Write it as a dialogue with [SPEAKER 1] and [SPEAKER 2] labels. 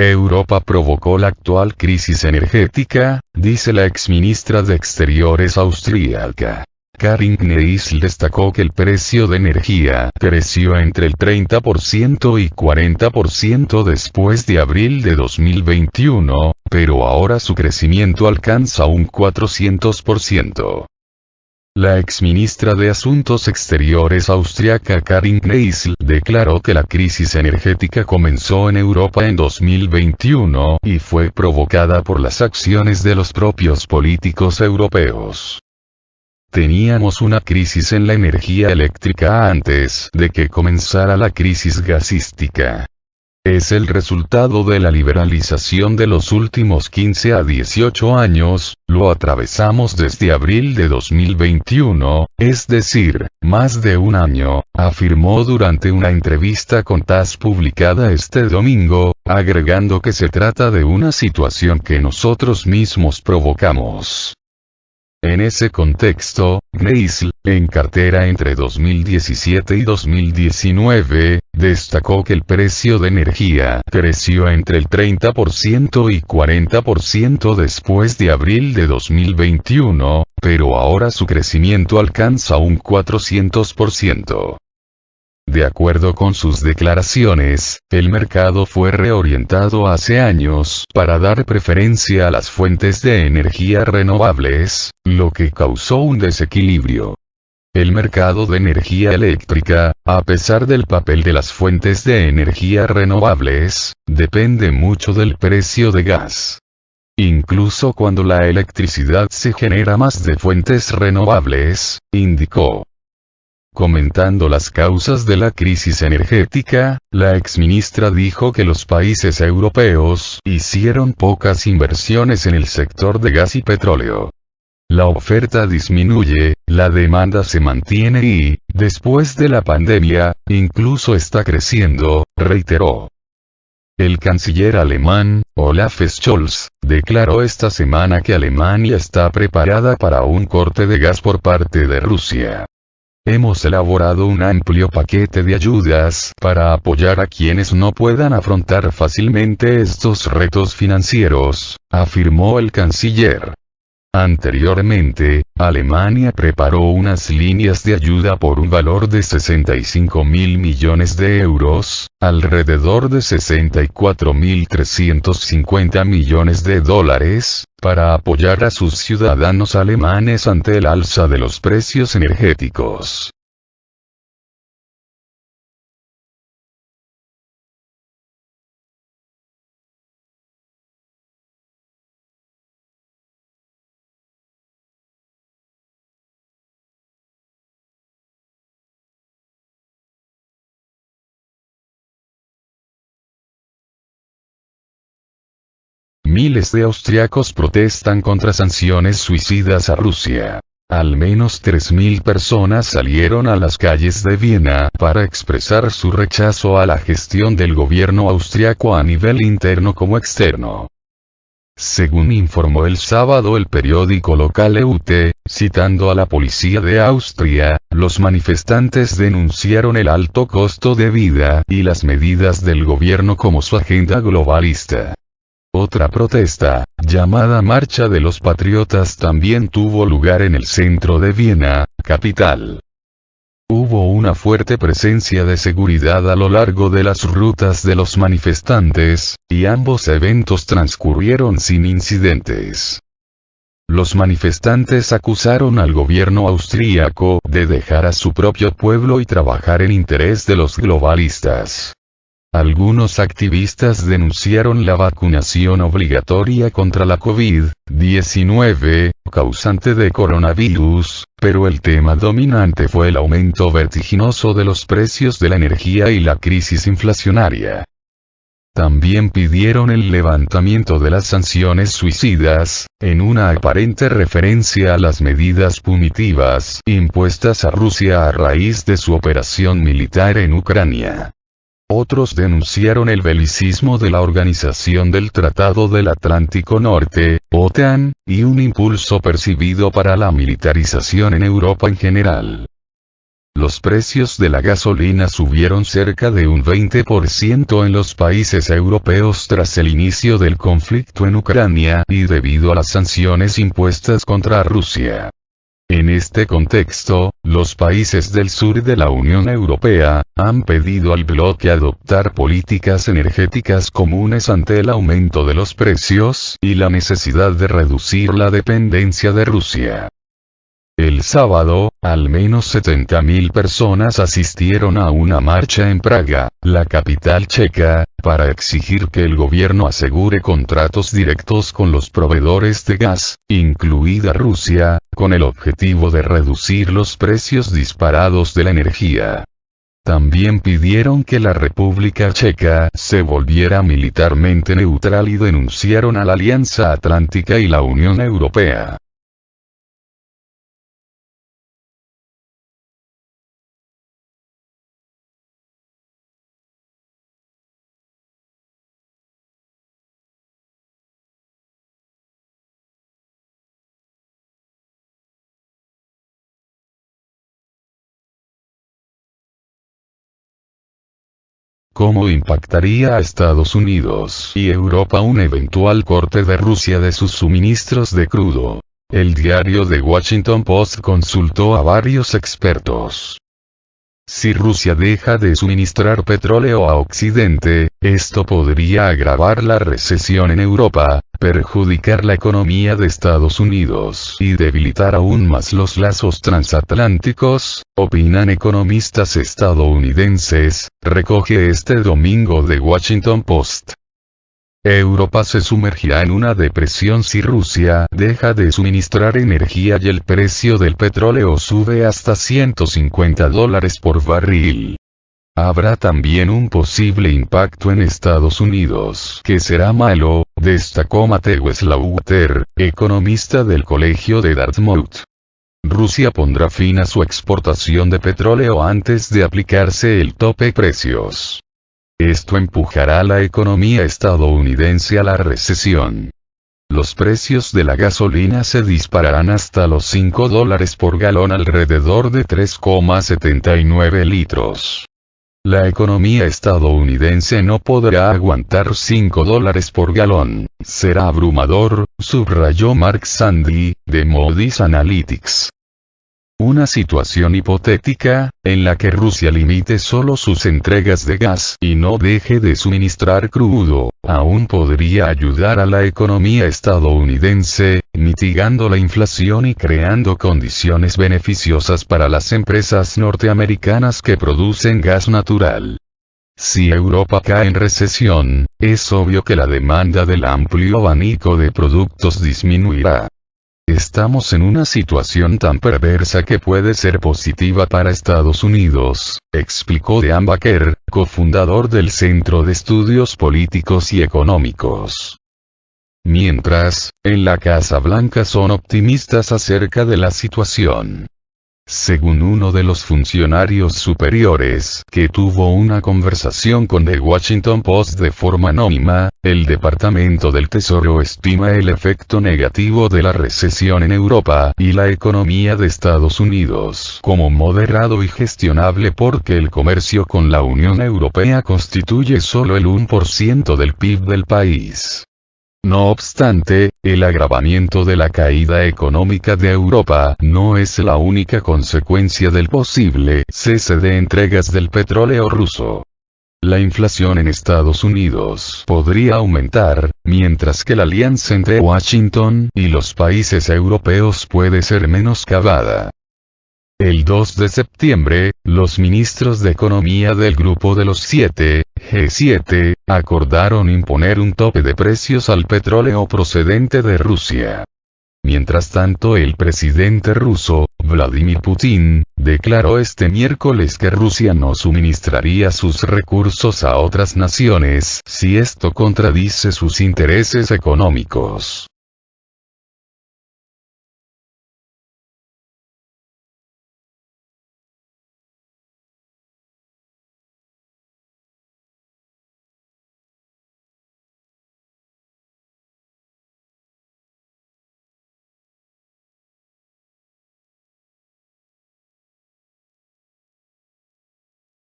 [SPEAKER 1] Europa provocó la actual crisis energética, dice la exministra de Exteriores austríaca. Karin Kneißl destacó que el precio de energía creció entre el 30% y 40% después de abril de 2021, pero ahora su crecimiento alcanza un 400%. La exministra de Asuntos Exteriores austriaca Karin Kneißl declaró que la crisis energética comenzó en Europa en 2021 y fue provocada por las acciones de los propios políticos europeos. Teníamos una crisis en la energía eléctrica antes de que comenzara la crisis gasística. Es el resultado de la liberalización de los últimos 15 a 18 años, lo atravesamos desde abril de 2021, es decir, más de un año, afirmó durante una entrevista con TASS publicada este domingo, agregando que se trata de una situación que nosotros mismos provocamos. En ese contexto, Kneißl, en cartera entre 2017 y 2019, destacó que el precio de energía creció entre el 30% y 40% después de abril de 2021, pero ahora su crecimiento alcanza un 400%. De acuerdo con sus declaraciones, el mercado fue reorientado hace años para dar preferencia a las fuentes de energía renovables, lo que causó un desequilibrio. El mercado de energía eléctrica, a pesar del papel de las fuentes de energía renovables, depende mucho del precio de gas. Incluso cuando la electricidad se genera más de fuentes renovables, indicó. Comentando las causas de la crisis energética, la exministra dijo que los países europeos hicieron pocas inversiones en el sector de gas y petróleo. La oferta disminuye, la demanda se mantiene y, después de la pandemia, incluso está creciendo, reiteró. El canciller alemán, Olaf Scholz, declaró esta semana que Alemania está preparada para un corte de gas por parte de Rusia. Hemos elaborado un amplio paquete de ayudas para apoyar a quienes no puedan afrontar fácilmente estos retos financieros, afirmó el canciller. Anteriormente, Alemania preparó unas líneas de ayuda por un valor de 65.000 millones de euros, alrededor de 64.350 millones de dólares, para apoyar a sus ciudadanos alemanes ante el alza de los precios energéticos. Miles de austriacos protestan contra sanciones suicidas a Rusia. Al menos 3.000 personas salieron a las calles de Viena para expresar su rechazo a la gestión del gobierno austriaco a nivel interno como externo. Según informó el sábado el periódico local EUT, citando a la policía de Austria, los manifestantes denunciaron el alto costo de vida y las medidas del gobierno como su agenda globalista. Otra protesta, llamada Marcha de los Patriotas, también tuvo lugar en el centro de Viena, capital. Hubo una fuerte presencia de seguridad a lo largo de las rutas de los manifestantes, y ambos eventos transcurrieron sin incidentes. Los manifestantes acusaron al gobierno austríaco de dejar a su propio pueblo y trabajar en interés de los globalistas. Algunos activistas denunciaron la vacunación obligatoria contra la COVID-19, causante de coronavirus, pero el tema dominante fue el aumento vertiginoso de los precios de la energía y la crisis inflacionaria. También pidieron el levantamiento de las sanciones suicidas, en una aparente referencia a las medidas punitivas impuestas a Rusia a raíz de su operación militar en Ucrania. Otros denunciaron el belicismo de la Organización del Tratado del Atlántico Norte, OTAN, y un impulso percibido para la militarización en Europa en general. Los precios de la gasolina subieron cerca de un 20% en los países europeos tras el inicio del conflicto en Ucrania y debido a las sanciones impuestas contra Rusia. En este contexto, los países del sur de la Unión Europea han pedido al bloque adoptar políticas energéticas comunes ante el aumento de los precios y la necesidad de reducir la dependencia de Rusia. El sábado, al menos 70.000 personas asistieron a una marcha en Praga, la capital checa, para exigir que el gobierno asegure contratos directos con los proveedores de gas, incluida Rusia, con el objetivo de reducir los precios disparados de la energía. También pidieron que la República Checa se volviera militarmente neutral y denunciaron a la Alianza Atlántica y la Unión Europea. ¿Cómo impactaría a Estados Unidos y Europa un eventual corte de Rusia de sus suministros de crudo? El diario The Washington Post consultó a varios expertos. Si Rusia deja de suministrar petróleo a Occidente, esto podría agravar la recesión en Europa, perjudicar la economía de Estados Unidos y debilitar aún más los lazos transatlánticos, opinan economistas estadounidenses, recoge este domingo The Washington Post. Europa se sumergirá en una depresión si Rusia deja de suministrar energía y el precio del petróleo sube hasta $150 por barril. Habrá también un posible impacto en Estados Unidos que será malo, destacó Matthew Slaughter, economista del Colegio de Dartmouth. Rusia pondrá fin a su exportación de petróleo antes de aplicarse el tope precios. Esto empujará a la economía estadounidense a la recesión. Los precios de la gasolina se dispararán hasta los $5 por galón, alrededor de 3,79 litros. La economía estadounidense no podrá aguantar $5 por galón, será abrumador, subrayó Mark Sandy, de Moody's Analytics. Una situación hipotética, en la que Rusia limite solo sus entregas de gas y no deje de suministrar crudo, aún podría ayudar a la economía estadounidense, mitigando la inflación y creando condiciones beneficiosas para las empresas norteamericanas que producen gas natural. Si Europa cae en recesión, es obvio que la demanda del amplio abanico de productos disminuirá. Estamos en una situación tan perversa que puede ser positiva para Estados Unidos, explicó Dan Baker, cofundador del Centro de Estudios Políticos y Económicos. Mientras, en la Casa Blanca son optimistas acerca de la situación. Según uno de los funcionarios superiores que tuvo una conversación con The Washington Post de forma anónima, el Departamento del Tesoro estima el efecto negativo de la recesión en Europa y la economía de Estados Unidos como moderado y gestionable porque el comercio con la Unión Europea constituye solo el 1% del PIB del país. No obstante, el agravamiento de la caída económica de Europa no es la única consecuencia del posible cese de entregas del petróleo ruso. La inflación en Estados Unidos podría aumentar, mientras que la alianza entre Washington y los países europeos puede ser menoscabada. El 2 de septiembre, los ministros de Economía del Grupo de los 7, G7, acordaron imponer un tope de precios al petróleo procedente de Rusia. Mientras tanto, el presidente ruso, Vladimir Putin, declaró este miércoles que Rusia no suministraría sus recursos a otras naciones si esto contradice sus intereses económicos.